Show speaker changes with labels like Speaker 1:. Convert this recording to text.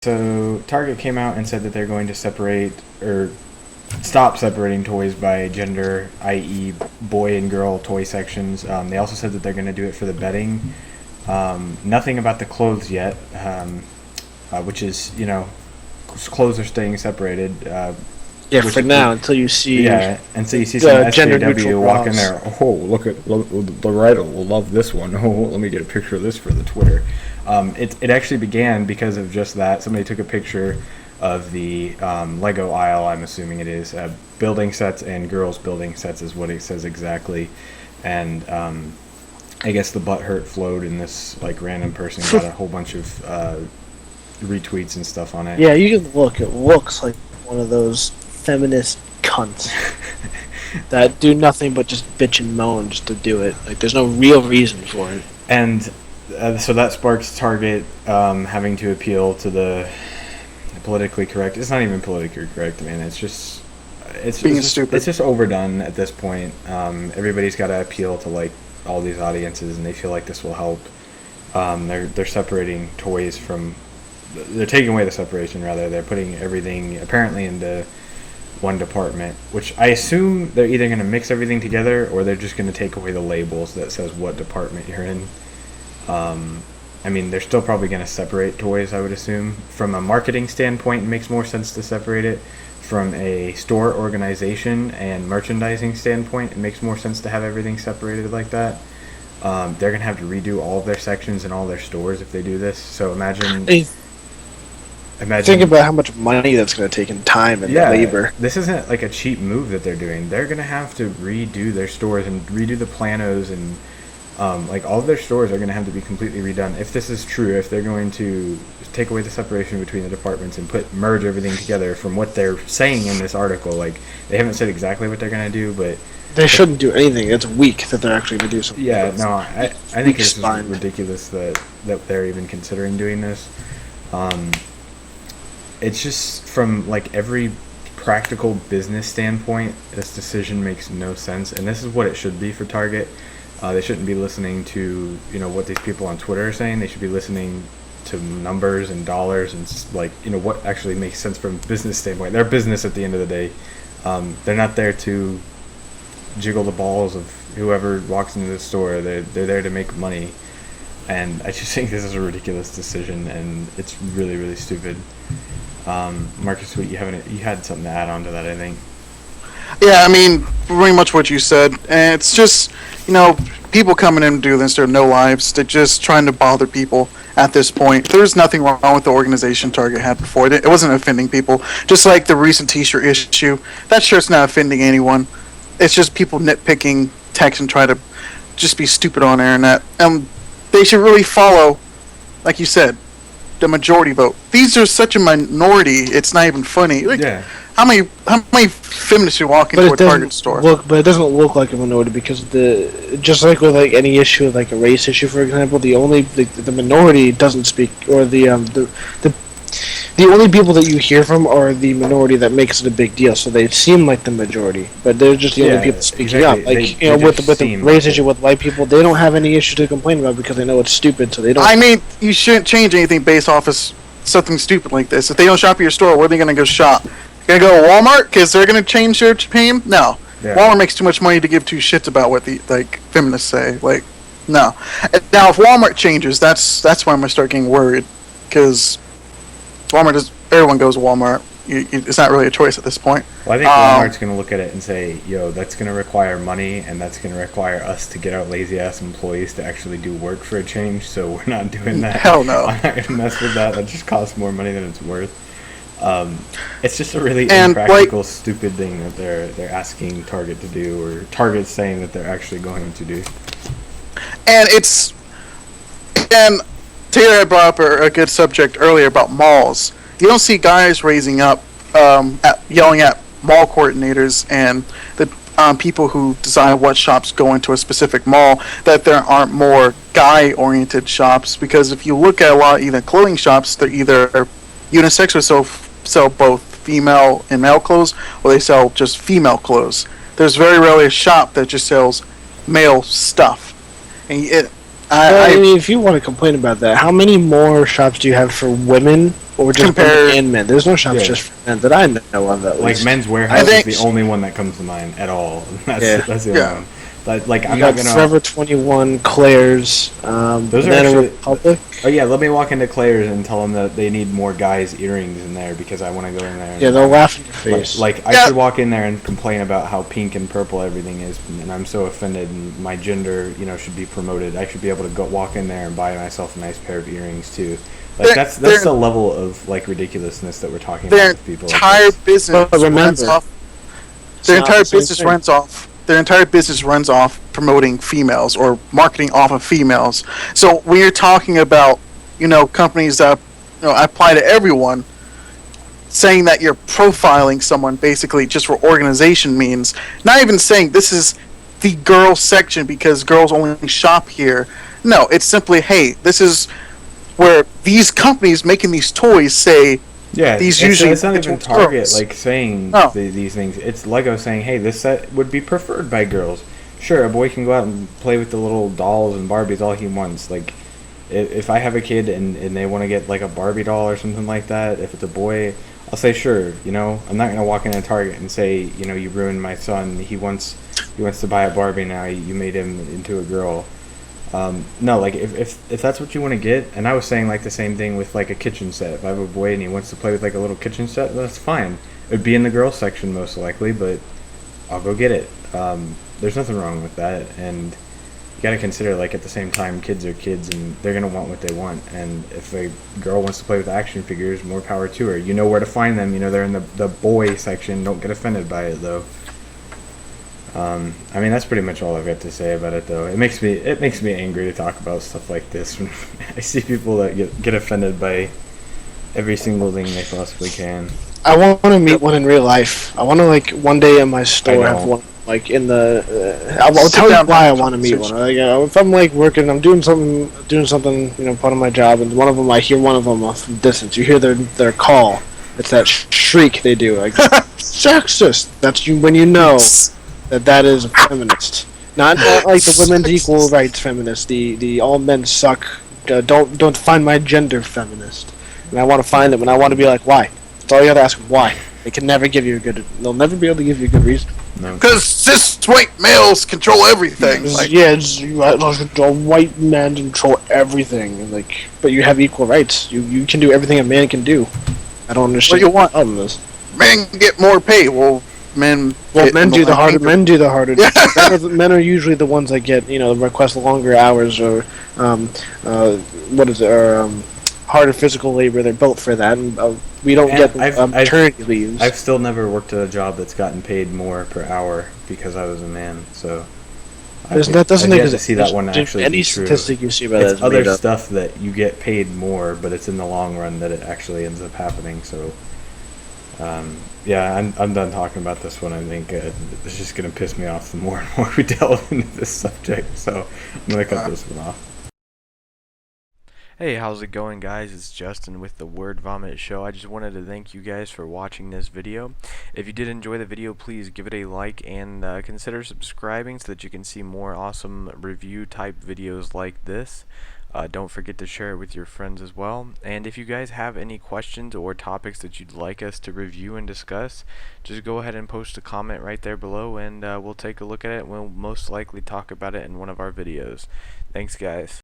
Speaker 1: So Target came out and said that they're going to separate or stop separating toys by gender, i.e., boy and girl toy sections. They also said that they're going to do it for the bedding. Nothing about the clothes yet, which is, clothes are staying seperated.
Speaker 2: Yeah, for now, until you see
Speaker 1: until you see some
Speaker 2: gender-neutral
Speaker 1: SJW walk in
Speaker 2: bras.
Speaker 1: there. Oh, look at the writer will love this one. Oh, let me get a picture of this for the Twitter. It actually began because of just that. Somebody took a picture of the Lego aisle. I'm assuming it is building sets and girls building sets is what it says exactly, and I guess the butthurt flowed, and this random person got a whole bunch of retweets and stuff on it.
Speaker 2: Yeah, you can look. It looks like one of those feminist cunts that do nothing but just bitch and moan just to do it. Like, there's no real reason for it.
Speaker 1: And so that sparks Target having to appeal to the politically correct. It's not even politically correct, man. It's just
Speaker 3: stupid.
Speaker 1: It's just overdone at this point. Everybody's got to appeal to all these audiences, and they feel like this will help. They're separating toys from. They're taking away the separation, rather. They're putting everything apparently into one department, which I assume they're either going to mix everything together or they're just going to take away the labels that says what department you're in. They're still probably going to separate toys, I would assume. From a marketing standpoint, it makes more sense to separate it. From a store organization and merchandising standpoint, it makes more sense to have everything separated like that. They're going to have to redo all of their sections in all their stores if they do this. So imagine
Speaker 2: think about how much money that's going to take in time and labor.
Speaker 1: This isn't like a cheap move that they're doing. They're going to have to redo their stores and redo the planos, and all of their stores are going to have to be completely redone. If this is true, if they're going to take away the separation between the departments and merge everything together, from what they're saying in this article, they haven't said exactly what they're going to do, but
Speaker 2: they shouldn't do anything. It's weak that they're actually going to do something.
Speaker 1: Yeah, no, I think it's just ridiculous that they're even considering doing this. It's just from every practical business standpoint, this decision makes no sense, and this is what it should be for Target. They shouldn't be listening to what these people on Twitter are saying. They should be listening to numbers and dollars and what actually makes sense from a business standpoint. They're business at the end of the day. They're not there to jiggle the balls of whoever walks into the store. They're there to make money, and I just think this is a ridiculous decision, and it's really, really stupid. Marcus Sweet, you had something to add on to that, I think.
Speaker 3: Yeah, pretty much what you said. And it's just, people coming in and do this, they're no lives. They're just trying to bother people at this point. There's nothing wrong with the organization Target had before. It wasn't offending people. Just like the recent t-shirt issue, that shirt's not offending anyone. It's just people nitpicking text and try to just be stupid on the internet. They should really follow, like you said, the majority vote. These are such a minority, it's not even funny. How many feminists should walk into a Target store?
Speaker 2: But it doesn't look like a minority, because just like with any issue, like a race issue, for example, the minority doesn't speak, or the only people that you hear from are the minority that makes it a big deal. So they seem like the majority, but they're just the only people speaking up. With the race issue with white people, they don't have any issue to complain about because they know it's stupid. So they don't.
Speaker 3: You shouldn't change anything based off of something stupid like this. If they don't shop at your store, where are they going to go shop? Gonna go to Walmart because they're gonna change their opinion? No. Yeah. Walmart makes too much money to give two shits about what the feminists say. No. Now, if Walmart changes, that's when I'm gonna start getting worried, because everyone goes to Walmart. It's not really a choice at this point.
Speaker 1: Well, I think Walmart's gonna look at it and say, that's gonna require money, and that's gonna require us to get out lazy ass employees to actually do work for a change. So we're not doing that.
Speaker 3: Hell no.
Speaker 1: I'm not gonna mess with that. That just costs more money than it's worth. It's just a really impractical, stupid thing that they're asking Target to do, or Target's saying that they're actually going to do.
Speaker 3: And Taylor had brought up a good subject earlier about malls. You don't see guys raising up, yelling at mall coordinators and the people who decide what shops go into a specific mall, that there aren't more guy-oriented shops. Because if you look at a lot of either clothing shops, they're either unisex, or sell both female and male clothes, or they sell just female clothes. There's very rarely a shop that just sells male stuff. And
Speaker 2: if you want to complain about that, how many more shops do you have for women Or just
Speaker 3: Compare-
Speaker 2: women and men. There's no shops
Speaker 1: Yeah.
Speaker 2: just for men that I know of, at
Speaker 1: Like
Speaker 2: least.
Speaker 1: Men's Warehouse
Speaker 3: think-
Speaker 1: is the only one that comes to mind at all. That's the only
Speaker 3: Yeah.
Speaker 1: one. But like
Speaker 2: You
Speaker 1: I'm
Speaker 2: got
Speaker 1: not gonna.
Speaker 2: Forever 21, Claire's,
Speaker 1: Those are
Speaker 2: Banana
Speaker 1: actually-
Speaker 2: Republic.
Speaker 1: Oh yeah, let me walk into Claire's and tell them that they need more guys' earrings in there because I want to go in there. And
Speaker 2: Yeah, they'll laugh in your face.
Speaker 1: Like I
Speaker 3: Yeah.
Speaker 1: should walk in there and complain about how pink and purple everything is, and I'm so offended. And my gender, should be promoted. I should be able to go walk in there and buy myself a nice pair of earrings too. Like
Speaker 3: They're-
Speaker 1: that's
Speaker 3: they're-
Speaker 1: the level of like ridiculousness that we're talking
Speaker 3: Their
Speaker 1: about with people. like
Speaker 3: entire
Speaker 1: this.
Speaker 3: business
Speaker 2: But remember,
Speaker 3: runs off.
Speaker 2: It's
Speaker 3: Their
Speaker 2: not
Speaker 3: entire
Speaker 2: the same
Speaker 3: business
Speaker 2: thing.
Speaker 3: runs off. Their entire business runs off promoting females or marketing off of females. So when you're talking about, companies that apply to everyone, saying that you're profiling someone basically just for organization means not even saying this is the girl section because girls only shop here. No, it's simply, hey, this is where these companies making these toys say
Speaker 1: Yeah,
Speaker 3: these
Speaker 1: it's,
Speaker 3: usually
Speaker 1: it's not even
Speaker 3: towards
Speaker 1: Target
Speaker 3: girls.
Speaker 1: like saying
Speaker 3: No.
Speaker 1: these things. It's Lego saying, "Hey, this set would be preferred by girls." Sure, a boy can go out and play with the little dolls and Barbies all he wants. Like, if I have a kid and they want to get like a Barbie doll or something like that, if it's a boy, I'll say sure. I'm not gonna walk into Target and say, you ruined my son. He wants to buy a Barbie now. You made him into a girl. No, like if that's what you want to get, and I was saying like the same thing with like a kitchen set. If I have a boy and he wants to play with like a little kitchen set, that's fine. It would be in the girls section most likely, but I'll go get it. There's nothing wrong with that, and you got to consider like at the same time, kids are kids and they're gonna want what they want. And if a girl wants to play with action figures, more power to her. You know where to find them. They're in the boy section. Don't get offended by it though. I mean that's pretty much all I've got to say about it though. It makes me angry to talk about stuff like this when I see people that get offended by every single thing they possibly can.
Speaker 2: I want to meet one in real life. I want to one day in my store
Speaker 1: I know.
Speaker 2: have one in the. I'll
Speaker 3: Sit
Speaker 2: tell you
Speaker 3: down
Speaker 2: why I
Speaker 3: and have
Speaker 2: want to meet one.
Speaker 3: conversation.
Speaker 2: If I'm working, I'm doing something, part of my job, and one of them I hear one of them from distance. You hear their call. It's that shriek they do, like sexist. That's when you know that is a feminist. Not like the women's equal rights feminist. The all men suck. Don't find my gender feminist. And I want to find them, and I want to be like, why? That's all you have to ask them. Why? They can never give you a good. They'll never be able to give you a good reason.
Speaker 1: No.
Speaker 3: because cis white males control everything. Like,
Speaker 2: A white man control everything, and but you have equal rights. You can do everything a man can do. I don't understand.
Speaker 3: What do you want?
Speaker 2: the problem is.
Speaker 3: men get more pay. Well, men. get
Speaker 2: Men do the harder.
Speaker 3: anger.
Speaker 2: Men do the harder. Men are usually the ones that get request longer hours or harder physical labor. They're built for that. And, we don't
Speaker 1: And
Speaker 2: get maternity leaves.
Speaker 1: I've still never worked at a job that's gotten paid more per hour because I was a man. So
Speaker 2: That doesn't
Speaker 1: I've yet
Speaker 2: exist.
Speaker 1: to see that one actually
Speaker 2: Any
Speaker 1: be true.
Speaker 2: statistic you see about that
Speaker 1: It's
Speaker 2: is
Speaker 1: other
Speaker 2: made up.
Speaker 1: stuff that you get paid more, but it's in the long run that it actually ends up happening. So, yeah, I'm done talking about this one. I think it's just gonna piss me off the more and more we delve into this subject. So I'm gonna cut this one off.
Speaker 4: Hey, how's it going, guys? It's Justin with the Word Vomit Show. I just wanted to thank you guys for watching this video. If you did enjoy the video, please give it a like and consider subscribing so that you can see more awesome review type videos like this. Don't forget to share it with your friends as well. And if you guys have any questions or topics that you'd like us to review and discuss, just go ahead and post a comment right there below, and we'll take a look at it. We'll most likely talk about it in one of our videos. Thanks, guys.